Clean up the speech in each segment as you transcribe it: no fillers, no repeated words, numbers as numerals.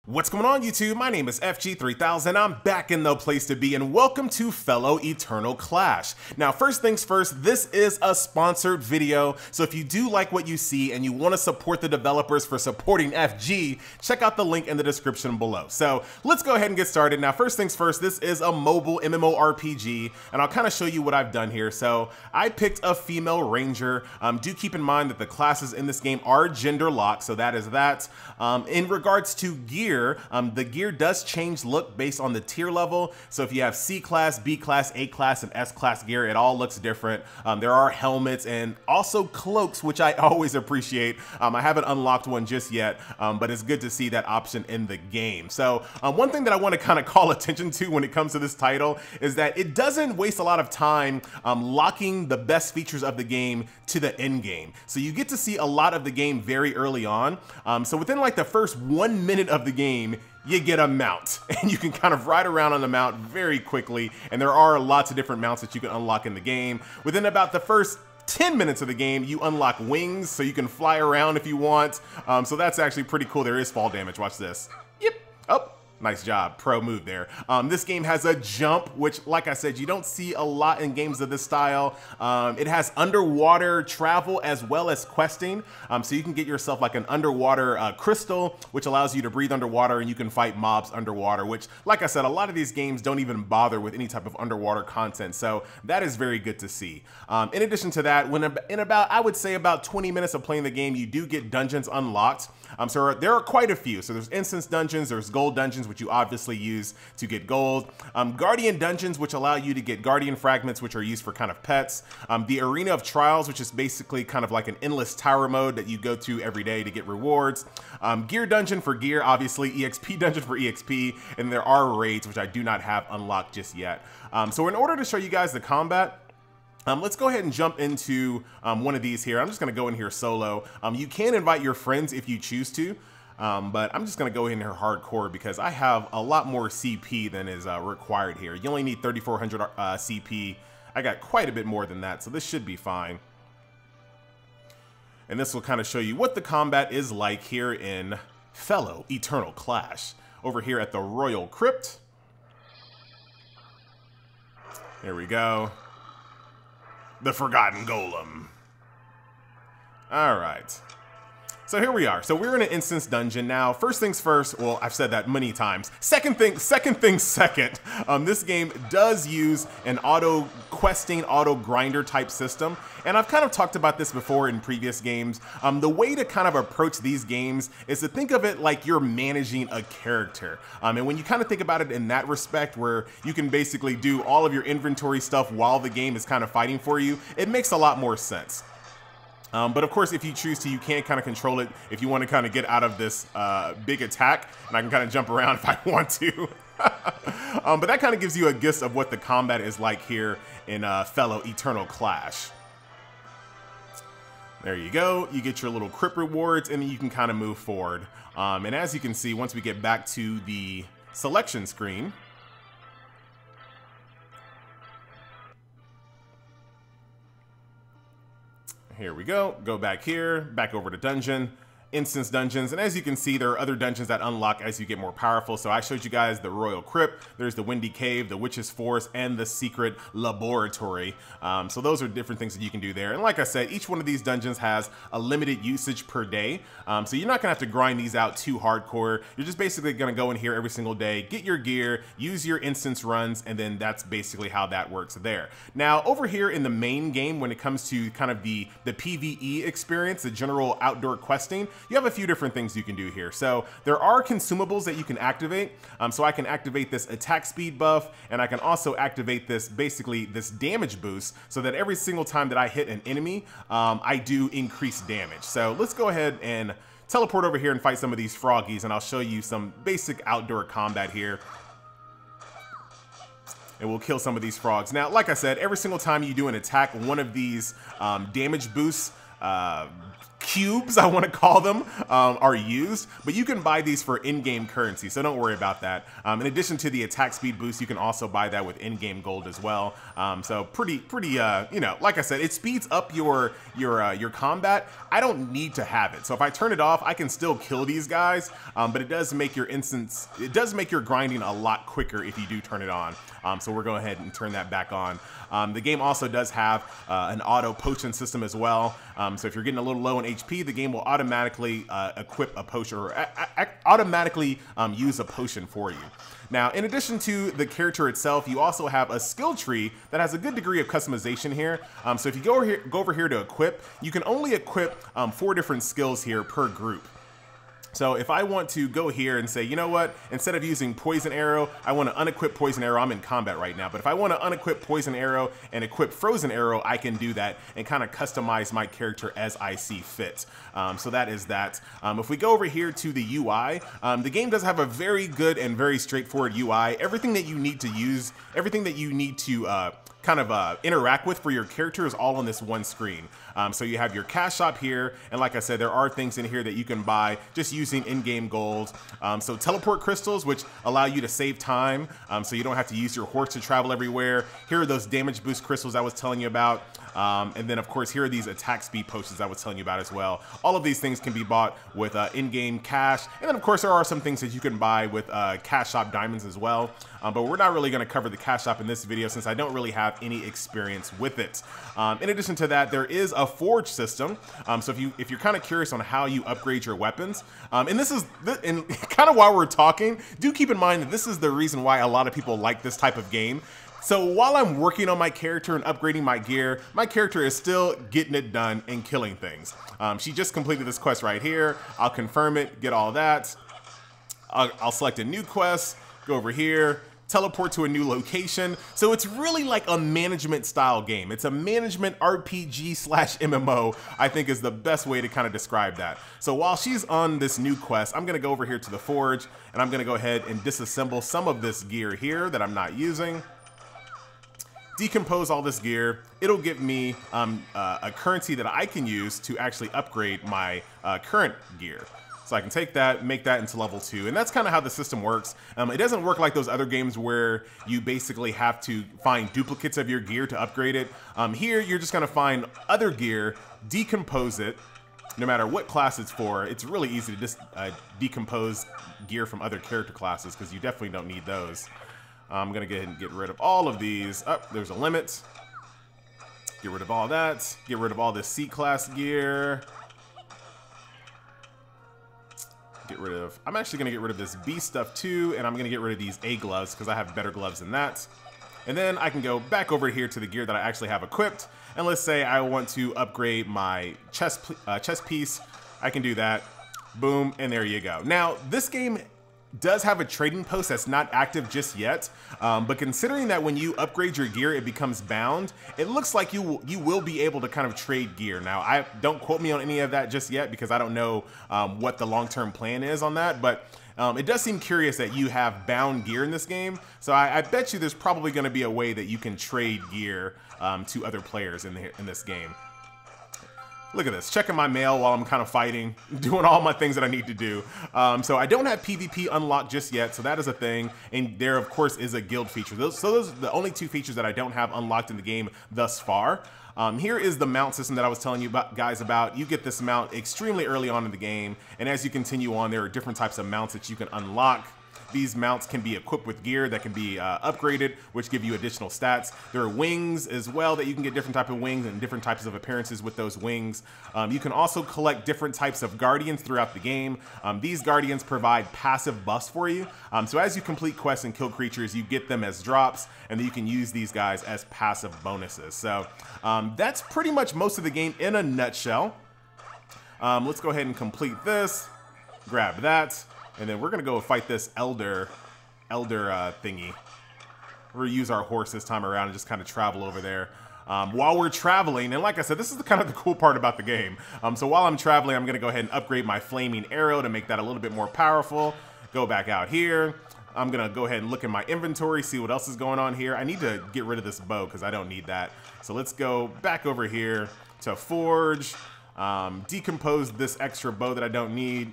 What's going on, YouTube? My name is FG3000. I'm back in the place to be, and welcome to Fellow Eternal Clash. Now, first things first, this is a sponsored video, so if you do like what you see and you want to support the developers for supporting FG, check out the link in the description below. So let's go ahead and get started. Now, first things first, this is a mobile MMORPG, and I'll kind of show you what I've done here. So I picked a female ranger. Do keep in mind that the classes in this game are gender locked, so that is that. In regards to gear, the gear does change look based on the tier level. So if you have C class, B class, A class, and S class gear, it all looks different. There are helmets and also cloaks, which I always appreciate. I haven't unlocked one just yet, but it's good to see that option in the game. So one thing that I want to kind of call attention to when it comes to this title is that it doesn't waste a lot of time locking the best features of the game to the end game. So you get to see a lot of the game very early on. So within like the first 1 minute of the game, you get a mount, and you can kind of ride around on the mount very quickly, and there are lots of different mounts that you can unlock in the game. Within about the first 10 minutes of the game, you unlock wings, so you can fly around if you want. So that's actually pretty cool. There is fall damage. Watch this. Yep. Oh. Nice job, pro move there. This game has a jump, which, like I said, you don't see a lot in games of this style. It has underwater travel as well as questing, so you can get yourself like an underwater crystal, which allows you to breathe underwater, and you can fight mobs underwater, which, like I said, a lot of these games don't even bother with any type of underwater content, so that is very good to see. In addition to that, in about, I would say about 20 minutes of playing the game, you do get dungeons unlocked. So there are quite a few. So there's instance dungeons, there's gold dungeons, which you obviously use to get gold. Guardian dungeons, which allow you to get guardian fragments, which are used for kind of pets. The arena of trials, which is basically kind of like an endless tower mode that you go to every day to get rewards. Gear dungeon for gear, obviously. EXP dungeon for EXP. And there are raids, which I do not have unlocked just yet. So in order to show you guys the combat, let's go ahead and jump into one of these here. I'm just going to go in here solo. You can invite your friends if you choose to, but I'm just going to go in here hardcore because I have a lot more CP than is required here. You only need 3,400 CP. I got quite a bit more than that, so this should be fine. And this will kind of show you what the combat is like here in Fellow Eternal Clash. Over here at the Royal Crypt. There we go. The Forgotten Golem. All right. So here we are. So we're in an instance dungeon now. First things first, well, I've said that many times. Second thing second. This game does use an auto questing, auto grinder type system. And I've kind of talked about this before in previous games. The way to kind of approach these games is to think of it like you're managing a character. And when you kind of think about it in that respect, where you can basically do all of your inventory stuff while the game is kind of fighting for you, it makes a lot more sense. But of course, if you choose to, you can kind of control it if you want to kind of get out of this big attack, and I can kind of jump around if I want to. But that kind of gives you a gist of what the combat is like here in Fellow Eternal Clash. There you go. You get your little crypt rewards, and then you can kind of move forward. And as you can see, once we get back to the selection screen, here we go. Go back here, back over to dungeon, instance dungeons. And as you can see, there are other dungeons that unlock as you get more powerful. So I showed you guys the Royal Crypt. There's the Windy Cave, the Witch's Forest, and the Secret Laboratory. So those are different things that you can do there. And like I said, each one of these dungeons has a limited usage per day. So you're not gonna have to grind these out too hardcore. You're just basically gonna go in here every single day, get your gear, use your instance runs, and then that's basically how that works there. Now, over here in the main game, when it comes to kind of the PvE experience, the general outdoor questing, you have a few different things you can do here. So there are consumables that you can activate. So I can activate this attack speed buff, and I can also activate this, basically this damage boost, so that every single time that I hit an enemy, I do increase damage. So let's go ahead and teleport over here and fight some of these froggies, and I'll show you some basic outdoor combat here. And we'll kill some of these frogs. Now, like I said, every single time you do an attack, one of these damage boosts cubes, I want to call them, are used, but you can buy these for in-game currency, so don't worry about that. In addition to the attack speed boost, you can also buy that with in-game gold as well. So pretty, you know, like I said, it speeds up your combat. I don't need to have it, so if I turn it off, I can still kill these guys, but it does make your grinding a lot quicker if you do turn it on. So we're going ahead and turn that back on. The game also does have an auto potion system as well. So if you're getting a little low on HP, the game will automatically equip a potion, or automatically use a potion for you. Now, in addition to the character itself, you also have a skill tree that has a good degree of customization here. So if you go over here to equip, you can only equip 4 different skills here per group. So if I want to go here and say, you know what, instead of using Poison Arrow, I want to unequip Poison Arrow. I'm in combat right now, but if I want to unequip Poison Arrow and equip Frozen Arrow, I can do that and kind of customize my character as I see fit. So that is that. If we go over here to the UI, the game does have a very good and very straightforward UI. Everything that you need to use, everything that you need to interact with for your character is all on this one screen. So you have your cash shop here, and like I said, there are things in here that you can buy just using in-game gold. So teleport crystals, which allow you to save time, so you don't have to use your horse to travel everywhere. Here are those damage boost crystals I was telling you about. And then of course, here are these attack speed potions I was telling you about as well. All of these things can be bought with in-game cash. And then of course, there are some things that you can buy with cash shop diamonds as well. But we're not really gonna cover the cash shop in this video since I don't really have any experience with it. In addition to that, there is a forge system. So if you're kind of curious on how you upgrade your weapons, and this is kind of while we're talking, do keep in mind that this is the reason why a lot of people like this type of game. So while I'm working on my character and upgrading my gear, my character is still getting it done and killing things. She just completed this quest right here. I'll confirm it, get all that. I'll select a new quest, go over here, teleport to a new location. So it's really like a management style game. It's a management RPG / MMO, I think is the best way to kind of describe that. So while she's on this new quest, I'm gonna go over here to the forge and I'm gonna go ahead and disassemble some of this gear here that I'm not using. Decompose all this gear. It'll give me a currency that I can use to actually upgrade my current gear. So I can take that, make that into level 2, and that's kind of how the system works. It doesn't work like those other games where you basically have to find duplicates of your gear to upgrade it. Here, you're just gonna find other gear, decompose it, no matter what class it's for. It's really easy to just decompose gear from other character classes because you definitely don't need those. I'm gonna go ahead and get rid of all of these. Oh, there's a limit. Get rid of all that. Get rid of all this C-class gear. I'm actually gonna get rid of this B stuff too, and I'm gonna get rid of these A gloves because I have better gloves than that. And then I can go back over here to the gear that I actually have equipped. And let's say I want to upgrade my chest piece. I can do that. Boom, and there you go. Now, this game does have a trading post that's not active just yet, but considering that when you upgrade your gear, it becomes bound, it looks like you will be able to kind of trade gear. Now, don't quote me on any of that just yet because I don't know what the long-term plan is on that, but it does seem curious that you have bound gear in this game, so I bet you there's probably going to be a way that you can trade gear to other players in this game. Look at this, checking my mail while I'm kind of fighting, doing all my things that I need to do. So I don't have PvP unlocked just yet, so that is a thing. And there, of course, is a guild feature. Those are the only 2 features that I don't have unlocked in the game thus far. Here is the mount system that I was telling you guys about. You get this mount extremely early on in the game, and as you continue on, there are different types of mounts that you can unlock. These mounts can be equipped with gear that can be upgraded, which give you additional stats. There are wings as well that you can get different types of wings and different types of appearances with those wings. You can also collect different types of guardians throughout the game. These guardians provide passive buffs for you. So as you complete quests and kill creatures, you get them as drops, and then you can use these guys as passive bonuses. So that's pretty much most of the game in a nutshell. Let's go ahead and complete this, grab that. And then we're gonna go fight this elder thingy. We're gonna use our horse this time around and just kind of travel over there. While we're traveling, and like I said, this is kind of the cool part about the game. So while I'm traveling, I'm gonna go ahead and upgrade my flaming arrow to make that a little bit more powerful. Go back out here. I'm gonna go ahead and look in my inventory, see what else is going on here. I need to get rid of this bow because I don't need that. So let's go back over here to Forge. Decompose this extra bow that I don't need.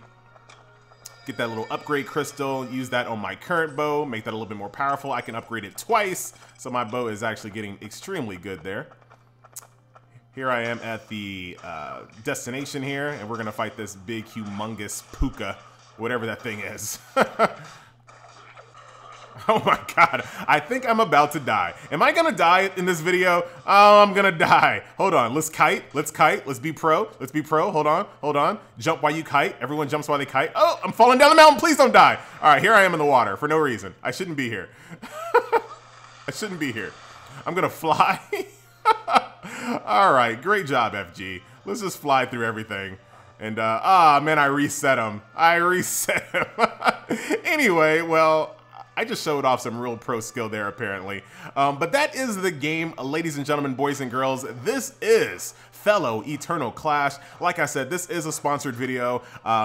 Get that little upgrade crystal, use that on my current bow, make that a little bit more powerful. I can upgrade it twice, so my bow is actually getting extremely good there. Here I am at the destination here, and we're gonna fight this big, humongous puka, whatever that thing is. Oh my god, I think I'm about to die. Am I gonna die in this video? Oh, I'm gonna die. Hold on, let's kite, let's be pro, hold on. Jump while you kite, everyone jumps while they kite. Oh, I'm falling down the mountain, please don't die. All right, here I am in the water for no reason. I shouldn't be here. I shouldn't be here. I'm gonna fly. All right, great job, FG. Let's just fly through everything. And, man, I reset him. Anyway, well, I just showed off some real pro skill there, apparently. But that is the game, ladies and gentlemen, boys and girls. This is Fellow Eternal Clash. Like I said, this is a sponsored video.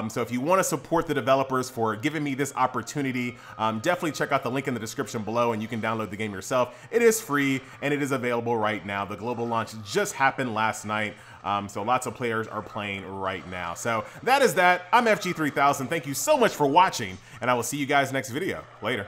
So if you want to support the developers for giving me this opportunity, definitely check out the link in the description below and you can download the game yourself. It is free and it is available right now. The global launch just happened last night. So lots of players are playing right now. So that is that. I'm FG3000. Thank you so much for watching, and I will see you guys next video. Later.